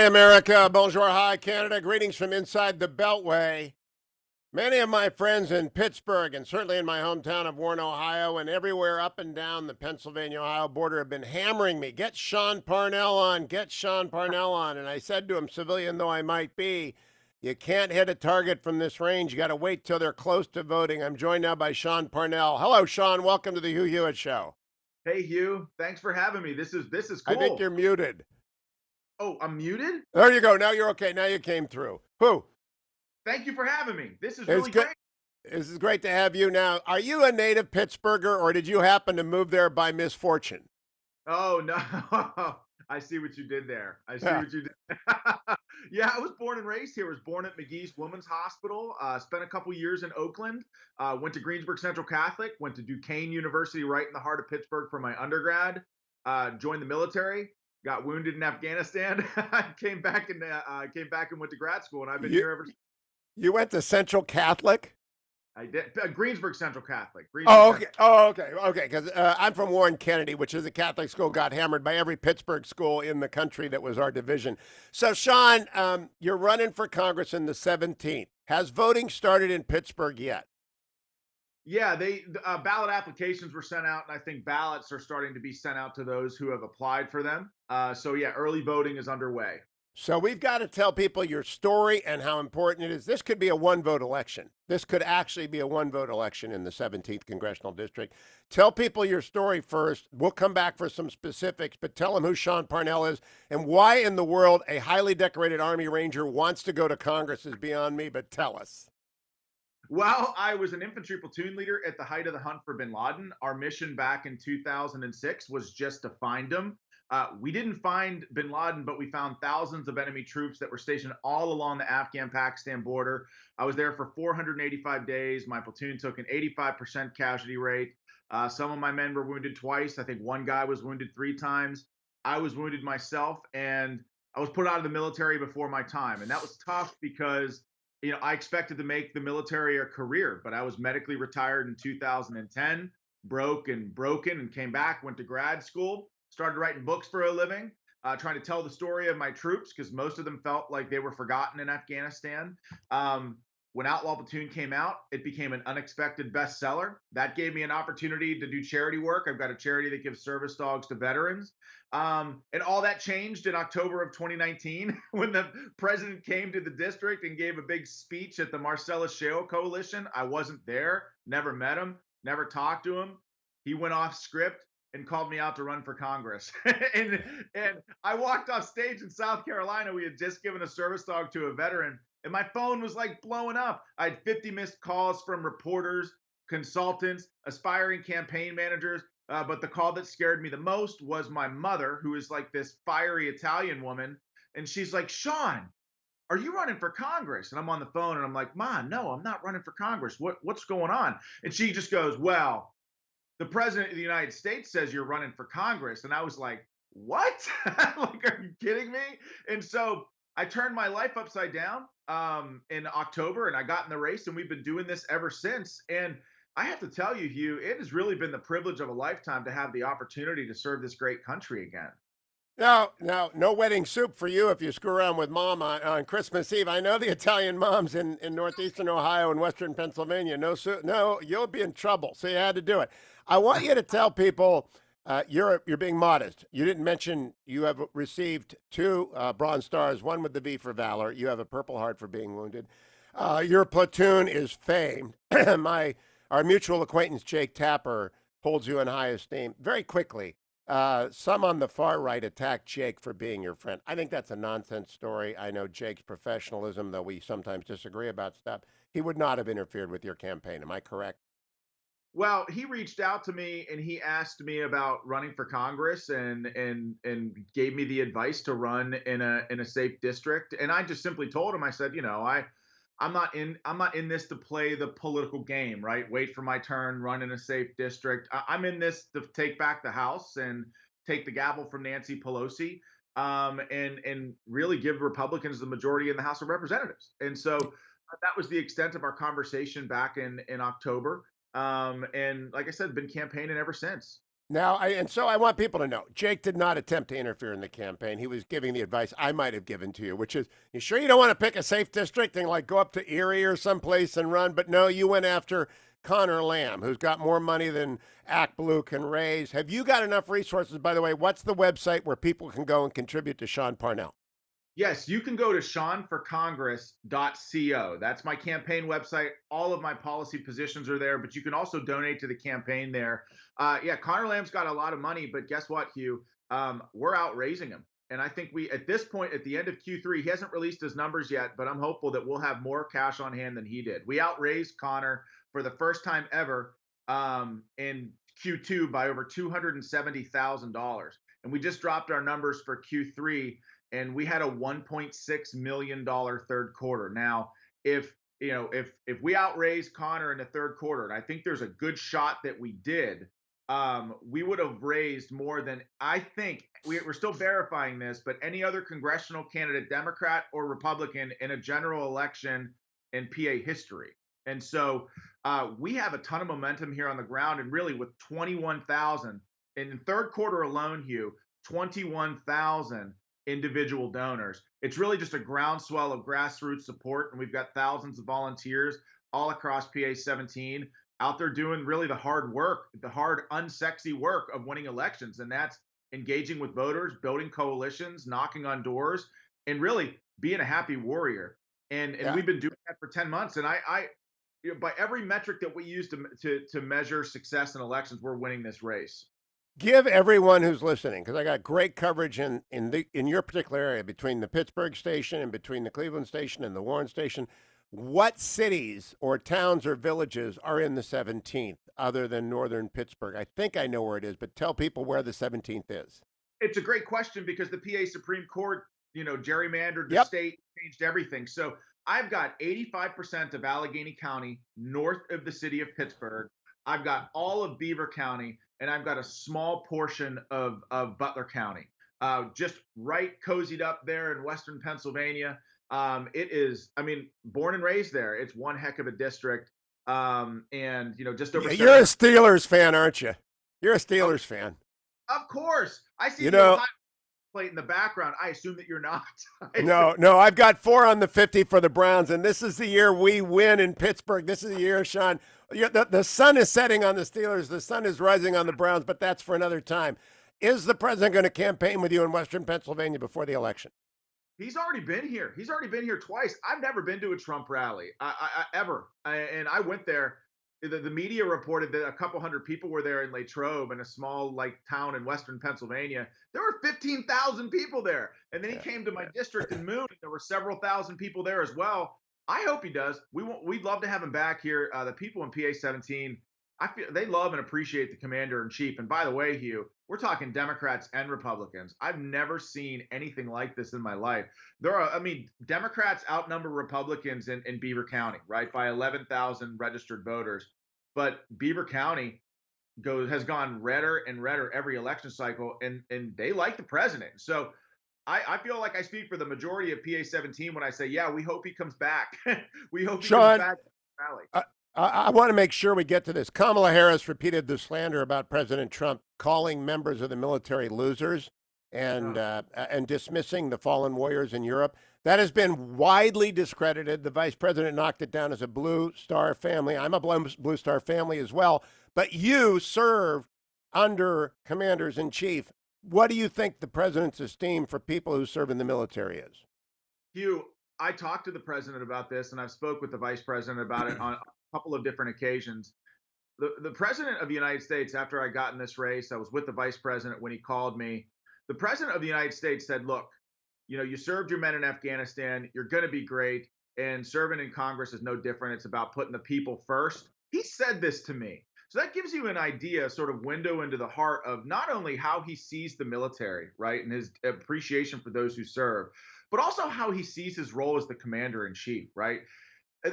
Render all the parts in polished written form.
America. Bonjour, hi, Canada. Greetings from inside the Beltway. Many of my friends in Pittsburgh and certainly in my hometown of Warren, Ohio, and everywhere up and down the Pennsylvania-Ohio border have been hammering me. Get Sean Parnell on. Get Sean Parnell on. And I said to him, civilian though I might be, you can't hit a target from this range. You got to wait till they're close to voting. I'm joined now by Sean Parnell. Hello, Sean. Welcome to the Hugh Hewitt Show. Hey Hugh, thanks for having me. This is I think cool. you're muted. Oh, I'm muted? There you go. Now you're okay. Now you came through. Who? Thank you for having me. This is It's really good. great. This is great to have you. Now, are you a native Pittsburgher or did you happen to move there by misfortune? Oh no. I see what you did there. I see Yeah. what you did. Yeah, I was born and raised here. I was born at McGee's Women's Hospital. Spent a couple years in Oakland. Went to Greensburg Central Catholic. Went to Duquesne University, right in the heart of Pittsburgh, for my undergrad. Joined the military. Got wounded in Afghanistan. Came back and went to grad school, and I've been You here ever since. you went to Central Catholic? I did. Greensburg Central Catholic. Greensburg Oh, Central. okay. Oh, okay. Okay. Because I'm from Warren Kennedy, which is a Catholic school, got hammered by every Pittsburgh school in the country that was our division. So, Sean, you're running for Congress in the 17th. Has voting started in Pittsburgh yet? Yeah, ballot applications were sent out, and I think ballots are starting to be sent out to those who have applied for them. So yeah, early voting is underway. So we've got to tell people your story and how important it is. This could be a one vote election. This could actually be a one vote election in the 17th Congressional District. Tell people your story first. We'll come back for some specifics, but tell them who Sean Parnell is and why in the world a highly decorated Army Ranger wants to go to Congress is beyond me, but tell us. Well, I was an infantry platoon leader at the height of the hunt for bin Laden. Our mission back in 2006 was just to find him. We didn't find bin Laden, but we found thousands of enemy troops that were stationed all along the Afghan-Pakistan border. I was there for 485 days. My platoon took an 85% casualty rate. Some of my men were wounded twice. I think one guy was wounded 3 times. I was wounded myself, and I was put out of the military before my time. And that was tough because I expected to make the military a career, but I was medically retired in 2010, broke and broken, and came back, went to grad school, started writing books for a living, trying to tell the story of my troops because most of them felt like they were forgotten in Afghanistan. When Outlaw Platoon came out, it became an unexpected bestseller. That gave me an opportunity to do charity work. I've got a charity that gives service dogs to veterans. And all that changed in October of 2019 when the president came to the district and gave a big speech at the Marcellus Shale Coalition. I wasn't there, never met him, never talked to him. He went off script and called me out to run for Congress. and I walked off stage in South Carolina. We had just given a service dog to a veteran, and my phone was like blowing up. I had 50 missed calls from reporters, consultants, aspiring campaign managers. But the call that scared me the most was my mother, who is like this fiery Italian woman. And she's like, Sean, are you running for Congress? And I'm on the phone and I'm like, Ma, no, I'm not running for Congress. What's going on? And she just goes, well, the president of the United States says you're running for Congress. And I was like, what? Like, are you kidding me? And so I turned my life upside down in October, and I got in the race, and we've been doing this ever since. And I have to tell you, Hugh, it has really been the privilege of a lifetime to have the opportunity to serve this great country again. No wedding soup for you if you screw around with mom on Christmas Eve. I know the Italian moms in northeastern Ohio and western Pennsylvania. No soup, no, you'll be in trouble. So you had to do it. I want you to tell people you're being modest. You didn't mention you have received 2 Bronze Stars, one with the V for Valor. You have a Purple Heart for being wounded. Your platoon is famed. Our mutual acquaintance Jake Tapper holds you in high esteem. Very quickly. Some on the far right attacked Jake for being your friend. I think that's a nonsense story. I know Jake's professionalism, though we sometimes disagree about stuff. He would not have interfered with your campaign. Am I correct? Well, he reached out to me and he asked me about running for Congress and gave me the advice to run in a safe district. And I just simply told him, I said, I'm not in this to play the political game, right? Wait for my turn, run in a safe district. I'm in this to take back the House and take the gavel from Nancy Pelosi, and really give Republicans the majority in the House of Representatives. And so that was the extent of our conversation back in October. And like I said, been campaigning ever since. Now, so I want people to know Jake did not attempt to interfere in the campaign. He was giving the advice I might have given to you, which is, you sure you don't want to pick a safe district and like go up to Erie or someplace and run? But no, you went after Connor Lamb, who's got more money than Act Blue can raise. Have you got enough resources? By the way, what's the website where people can go and contribute to Sean Parnell? Yes, you can go to seanforcongress.co. That's my campaign website. All of my policy positions are there, but you can also donate to the campaign there. Yeah, Connor Lamb's got a lot of money, but guess what, Hugh? We're out raising him. And I think at this point, at the end of Q3, he hasn't released his numbers yet, but I'm hopeful that we'll have more cash on hand than he did. We outraised Connor for the first time ever in Q2 by over $270,000. And we just dropped our numbers for Q3 and we had a $1.6 million third quarter. Now, if if we outraise Connor in the third quarter, and I think there's a good shot that we did, we would have raised more than I think we're still verifying this, but any other congressional candidate, Democrat or Republican, in a general election in PA history. And so we have a ton of momentum here on the ground, and really with 21,000 in the third quarter alone, Hugh, 21,000 individual donors. It's really just a groundswell of grassroots support, and we've got thousands of volunteers all across PA-17 out there doing really the hard work, the hard, unsexy work of winning elections, and that's engaging with voters, building coalitions, knocking on doors, and really being a happy warrior. And Yeah. we've been doing that for 10 months, and I by every metric that we use to measure success in elections, we're winning this race. Give everyone who's listening, because I got great coverage in your particular area between the Pittsburgh station and between the Cleveland station and the Warren station. What cities or towns or villages are in the 17th other than northern Pittsburgh? I think I know where it is, but tell people where the 17th is. It's a great question because the PA Supreme Court, gerrymandered the Yep. state, changed everything. So I've got 85% of Allegheny County north of the city of Pittsburgh. I've got all of Beaver County, and I've got a small portion of Butler County. Just right cozied up there in Western Pennsylvania. It is, I mean, born and raised there. It's one heck of a district. And just over You're a 700. Steelers fan, aren't you? You're a Oh, Steelers fan. of course, I see You the know, Ohio plate in the background. I assume that you're not. I assume- no, I've got 4 on the 50 for the Browns, and this is the year we win in Pittsburgh. This is the year, Sean. The sun is setting on the Steelers. The sun is rising on the Browns, but that's for another time. Is the president going to campaign with you in Western Pennsylvania before the election? He's already been here. He's already been here twice. I've never been to a Trump rally, ever. And I went there. The media reported that a couple hundred people were there in Latrobe, in a small town in Western Pennsylvania. There were 15,000 people there. And then he came to my district in Moon. And there were several thousand people there as well. I hope he does. We'd love to have him back here. The people in PA-17, I feel they love and appreciate the commander in chief. And by the way, Hugh, we're talking Democrats and Republicans. I've never seen anything like this in my life. Democrats outnumber Republicans in Beaver County, right, by 11,000 registered voters. But Beaver County has gone redder and redder every election cycle, and they like the president. So I feel like I speak for the majority of PA-17 when I say, yeah, we hope he comes back. We hope he comes Sean, back to the rally. I want to make sure we get to this. Kamala Harris repeated the slander about President Trump, calling members of the military losers and dismissing the fallen warriors in Europe. That has been widely discredited. The vice president knocked it down as a Blue Star family. I'm a Blue Star family as well. But you served under commanders in chief. What do you think the president's esteem for people who serve in the military is? Hugh, I talked to the president about this, and I've spoke with the vice president about it on a couple of different occasions. The president of the United States, after I got in this race, I was with the vice president when he called me. The president of the United States said, look, you served your men in Afghanistan. You're going to be great. And serving in Congress is no different. It's about putting the people first. He said this to me. So that gives you an idea, sort of window into the heart of not only how he sees the military, right, and his appreciation for those who serve, but also how he sees his role as the commander in chief, right?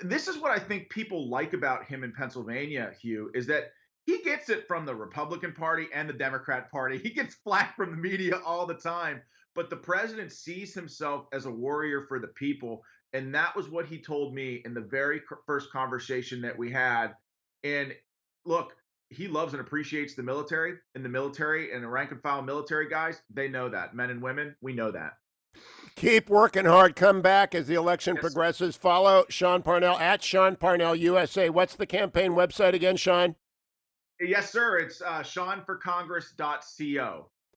This is what I think people like about him in Pennsylvania, Hugh, is that he gets it from the Republican Party and the Democrat Party. He gets flack from the media all the time, but the president sees himself as a warrior for the people. And that was what he told me in the very first conversation that we had. And look, he loves and appreciates the military, and the rank and file military guys, they know that. Men and women, we know that. Keep working hard. Come back as the election Yes, progresses. Follow Sean Parnell at Sean Parnell USA. What's the campaign website again, Sean? yes, sir. It's seanforcongress.co.